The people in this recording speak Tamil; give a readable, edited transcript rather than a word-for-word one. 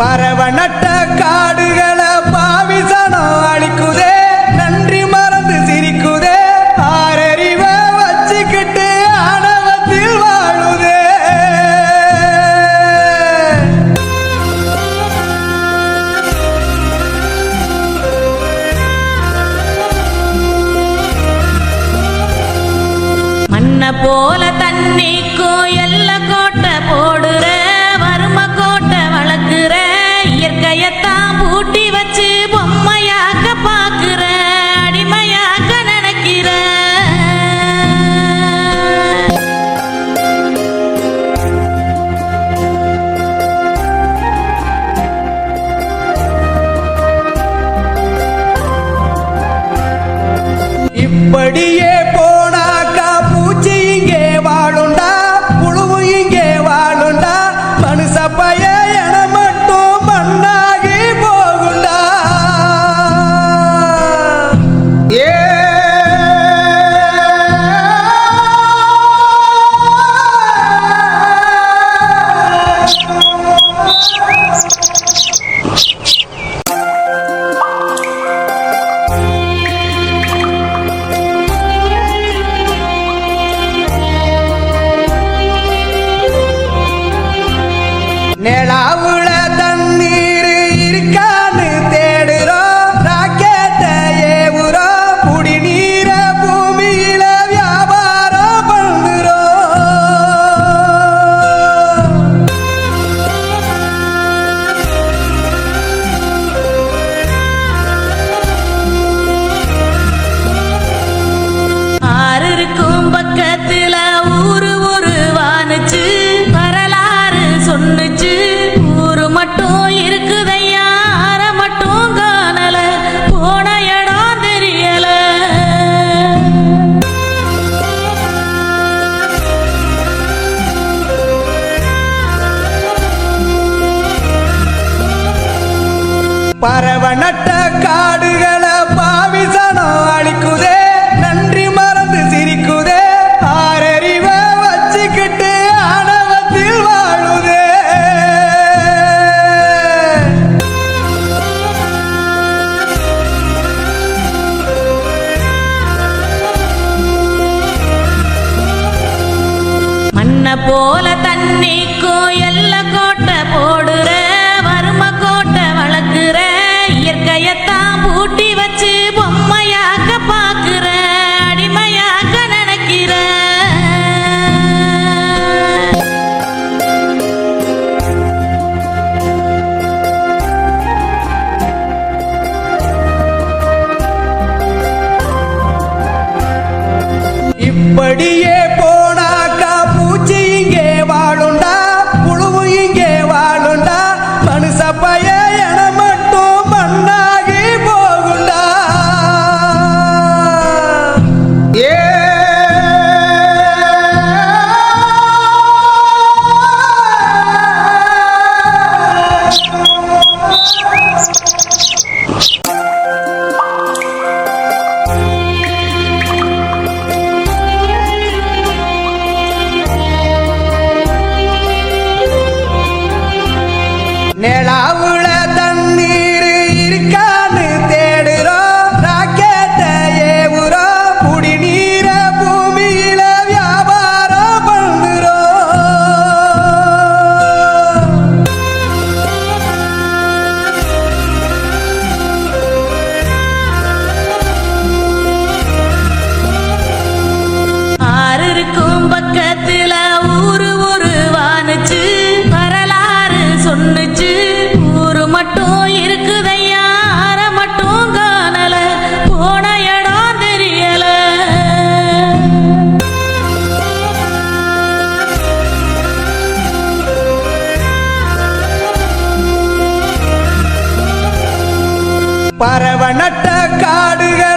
பறவை நட்ட காடுகளை பாவிசனம் அழிக்குதே, நன்றி மறந்து சிரிக்குதே, ஆறறிவ வச்சுக்கிட்டு ஆணவத்தில் வாழுதே. மண்ண போல தண்ணிக்கோ எல்ல கோட்டை போடுற, வறும கோட்டை வளர்க்குற, இயற்கையத்தான் பூட்டி வச்சு பொம்மையாக்க பாக்குற, அடிமையாக்க நினைக்கிற. இப்படியே போனாக்கா பூச்சி இங்கே வாழுண்டா, புழுவு இங்கே வாழுண்டா, மனுஷ பய என மட்டும் மண்ணாகி போகுண்டா. ஏ நிலாவுல தண்ணீர் இருக்கான்னு தேடுறோம், ராக்கெட்ட ஏவுறோம், குடிநீர பூமியில வியாபாரம் பண்ணுறோம். ஆறு இருக்கும் பக்கத்துல ஊரு ஒரு வானுச்சு, வரலாறு சொன்னுச்சு, ஊரு மட்டும் இருக்குதையா, ஆற மட்டும் காணல, போன இடம் தெரியல. பறவை நட்ட காடுகளை பாவிசனம் அழிக்குதே, நன்றி மறந்து சிரிக்குதே, ஆறறிவ வச்சுக்கிட்டு ஆணவத்தில் வாழுதே. மண்ண போல தண்ணிக்கோ எல்ல கோட்டை போடுற, வறும கோட்டை வளர்க்குற, இயற்கையத்தான் பூட்டி வச்சு பொம்மையாக்க பாக்குற, அடிமையாக்க நினைக்கிற. இப்படியே போனாக்கா பூச்சி இங்கே வாழுண்டா, புழுவு இங்கே வாழுண்டா, மனுஷ பய என மட்டும் மண்ணாகி போகுண்டா. ஏ நிலாவுல தண்ணீர் இருக்கான்னு தேடுறோம், ராக்கெட்ட ஏவுறோம், குடிநீர பூமியில வியாபாரம் பண்ணுறோம். ஆறு இருக்கும் பக்கத்துல ஊரு ஒரு வானுச்சு, வரலாறு சொன்னுச்சு, ஊரு மட்டும் இருக்குதையா, ஆற மட்டும் காணல, போன இடம் தெரியல. பறவை நட்ட காடுகள்